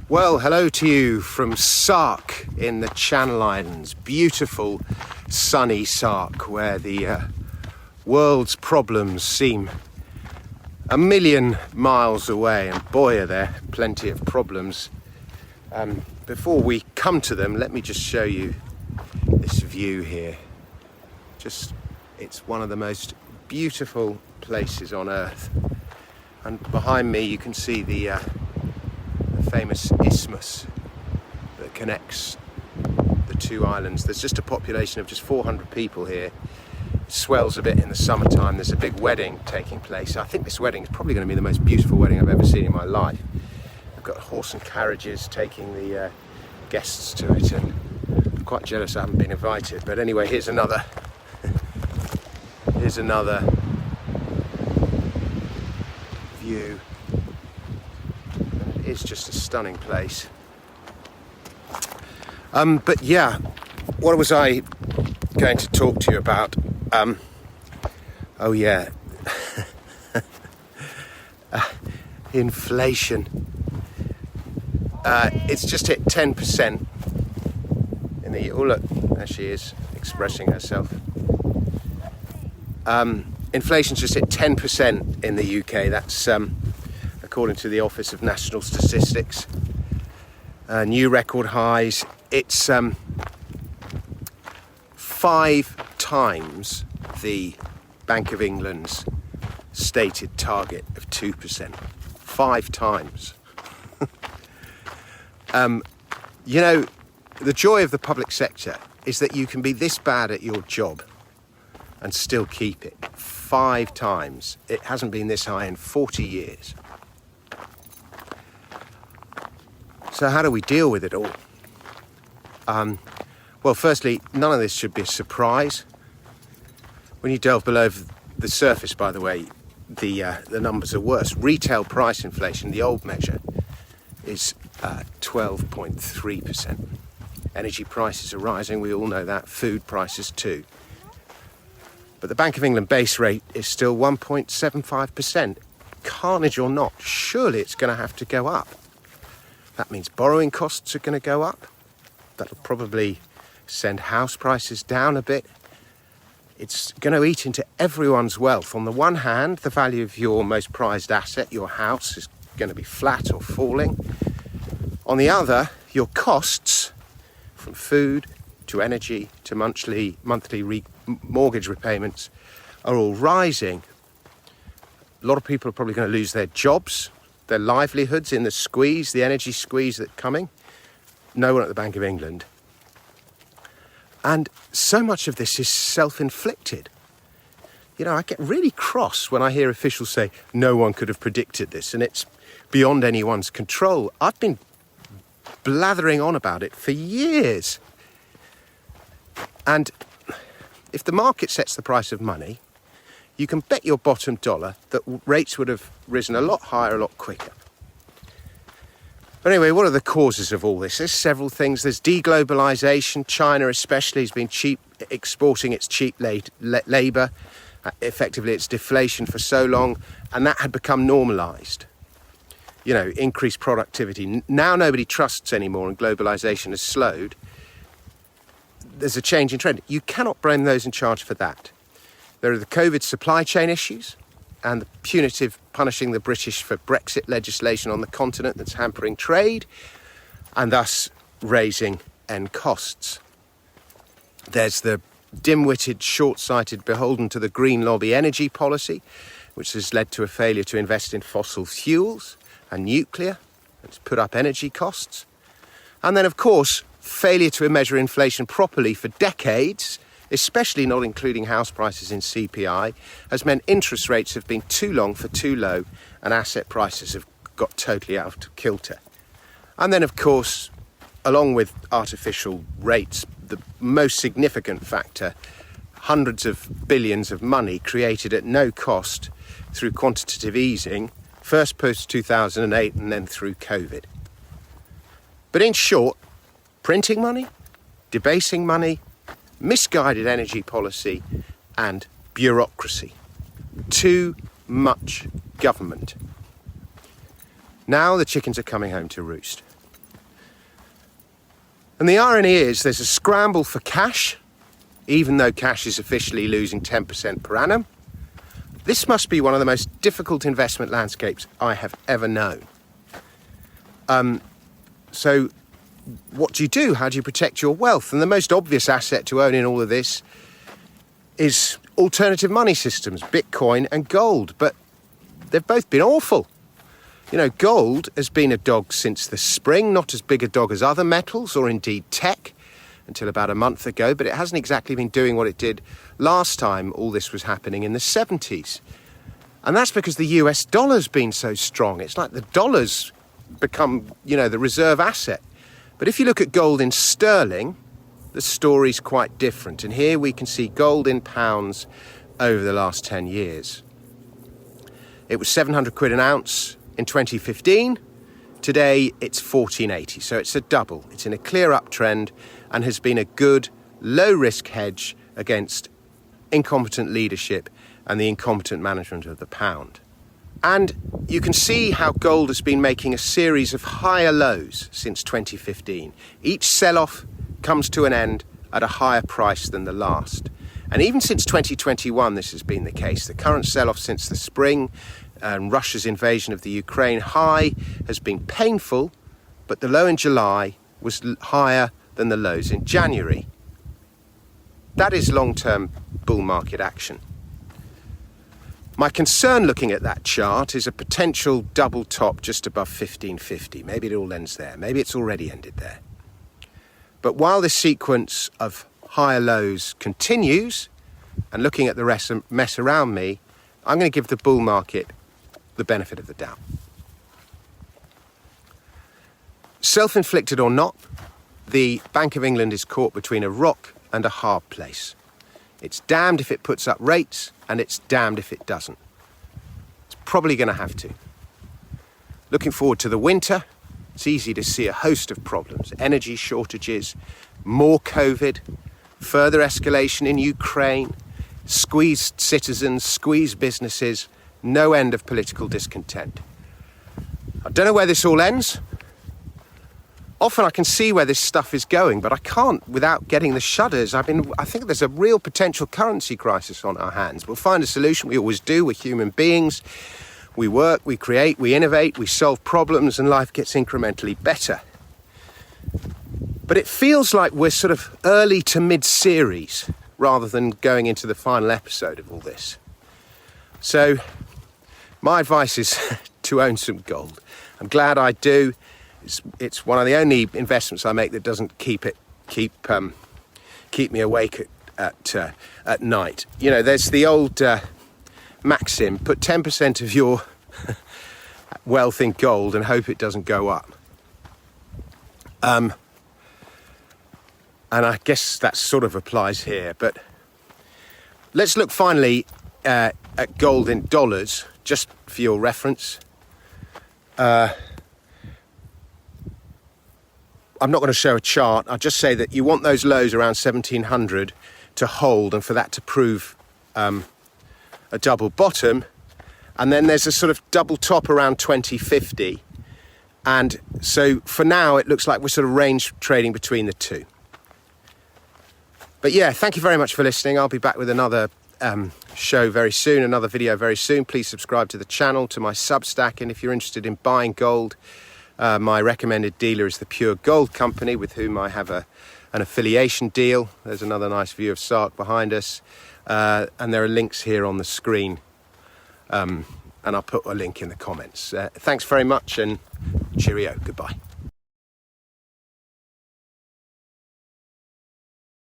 Well, hello to you from Sark in the Channel Islands. Beautiful, sunny Sark, where the world's problems seem a million miles away. And boy, are there plenty of problems. Before we come to them, let me just show you this view here. It's one of the most beautiful places on Earth. And behind me, you can see the famous isthmus that connects the two islands. There's just a population of just 400 people here. It swells a bit in the summertime. There's a big wedding taking place. I think this wedding is probably going to be the most beautiful wedding I've ever seen in my life. I've got horse and carriages taking the guests to it, and I'm quite jealous I haven't been invited. But anyway, here's another view. It's just a stunning place. But yeah, what was I going to talk to you about? Oh yeah, inflation. It's just hit 10% in the. Oh look, there she is expressing herself. Inflation's just hit 10% in the UK. That's according to the Office of National Statistics. New record highs. It's 5 times the Bank of England's stated target of 2%. 5 times. You know, the joy of the public sector is that you can be this bad at your job and still keep it. 5 times. It hasn't been this high in 40 years. So how do we deal with it all? Well, firstly, none of this should be a surprise. When you delve below the surface, by the way, the numbers are worse. Retail price inflation, the old measure, is 12.3%. Energy prices are rising, we all know that. Food prices too. But the Bank of England base rate is still 1.75%. Carnage or not, surely it's going to have to go up. That means borrowing costs are going to go up. That'll probably send house prices down a bit. It's going to eat into everyone's wealth. On the one hand, the value of your most prized asset, your house, is going to be flat or falling. On the other, your costs, from food to energy to monthly mortgage repayments, are all rising. A lot of people are probably going to lose their jobs, their livelihoods in the squeeze, the energy squeeze that's coming. No one at the Bank of England. And so much of this is self-inflicted. You know, I get really cross when I hear officials say, no one could have predicted this and it's beyond anyone's control. I've been blathering on about it for years. And if the market sets the price of money, you can bet your bottom dollar that rates would have risen a lot higher, a lot quicker. But anyway, what are the causes of all this? There's several things. There's deglobalization. China especially has been exporting its cheap labour. Effectively, it's deflation for so long, and that had become normalised. You know, increased productivity. Now nobody trusts anymore, and globalisation has slowed. There's a change in trend. You cannot blame those in charge for that. There are the COVID supply chain issues and the punitive punishing the British for Brexit legislation on the continent that's hampering trade and thus raising end costs. There's the dim-witted, short-sighted, beholden to the green lobby energy policy, which has led to a failure to invest in fossil fuels and nuclear. It's put up energy costs. And then, of course, failure to measure inflation properly for decades, especially not including house prices in CPI, has meant interest rates have been too long for too low and asset prices have got totally out of kilter. And then, of course, along with artificial rates, the most significant factor, hundreds of billions of money created at no cost through quantitative easing, first post-2008 and then through COVID. But in short, printing money, debasing money, misguided energy policy and bureaucracy. Too much government. Now the chickens are coming home to roost. And the irony is there's a scramble for cash, even though cash is officially losing 10% per annum. This must be one of the most difficult investment landscapes I have ever known. So what do you do? How do you protect your wealth? And the most obvious asset to own in all of this is alternative money systems, Bitcoin and gold. But they've both been awful. You know, gold has been a dog since the spring, not as big a dog as other metals or indeed tech until about a month ago, but it hasn't exactly been doing what it did last time all this was happening in the 70s. And that's because the US dollar's been so strong. It's like the dollar's become, you know, the reserve asset. But if you look at gold in sterling, the story's quite different. And here we can see gold in pounds over the last 10 years. It was 700 quid an ounce in 2015. Today it's 1480, so it's a double. It's in a clear uptrend and has been a good low-risk hedge against incompetent leadership and the incompetent management of the pound. And you can see how gold has been making a series of higher lows since 2015. Each sell-off comes to an end at a higher price than the last. And even since 2021 this has been the case. The current sell-off since the spring and Russia's invasion of the Ukraine high has been painful, but the low in July was higher than the lows in January. That is long-term bull market action. My concern looking at that chart is a potential double top just above 1550. Maybe it all ends there. Maybe it's already ended there. But while this sequence of higher lows continues, and looking at the mess around me, I'm going to give the bull market the benefit of the doubt. Self-inflicted or not, the Bank of England is caught between a rock and a hard place. It's damned if it puts up rates, and it's damned if it doesn't. It's probably going to have to. Looking forward to the winter, it's easy to see a host of problems. Energy shortages, more COVID, further escalation in Ukraine, squeezed citizens, squeezed businesses, no end of political discontent. I don't know where this all ends. Often I can see where this stuff is going, but I can't without getting the shudders. I think there's a real potential currency crisis on our hands. We'll find a solution. We always do. We're human beings. We work, we create, we innovate, we solve problems, and life gets incrementally better. But it feels like we're sort of early to mid-series rather than going into the final episode of all this. So my advice is to own some gold. I'm glad I do. It's one of the only investments I make that doesn't keep me awake at night. You know, there's the old maxim: put 10% of your wealth in gold and hope it doesn't go up. And I guess that sort of applies here. But let's look finally at gold in dollars, just for your reference. I'm not going to show a chart. I'll just say that you want those lows around 1700 to hold and for that to prove a double bottom. And then there's a sort of double top around 2050. And so for now, it looks like we're sort of range trading between the two. But yeah, thank you very much for listening. I'll be back with another show very soon, another video very soon. Please subscribe to the channel, to my Substack. And if you're interested in buying gold, my recommended dealer is the Pure Gold Company, with whom I have an affiliation deal. There's another nice view of Sark behind us. And there are links here on the screen. And I'll put a link in the comments. Thanks very much and cheerio. Goodbye.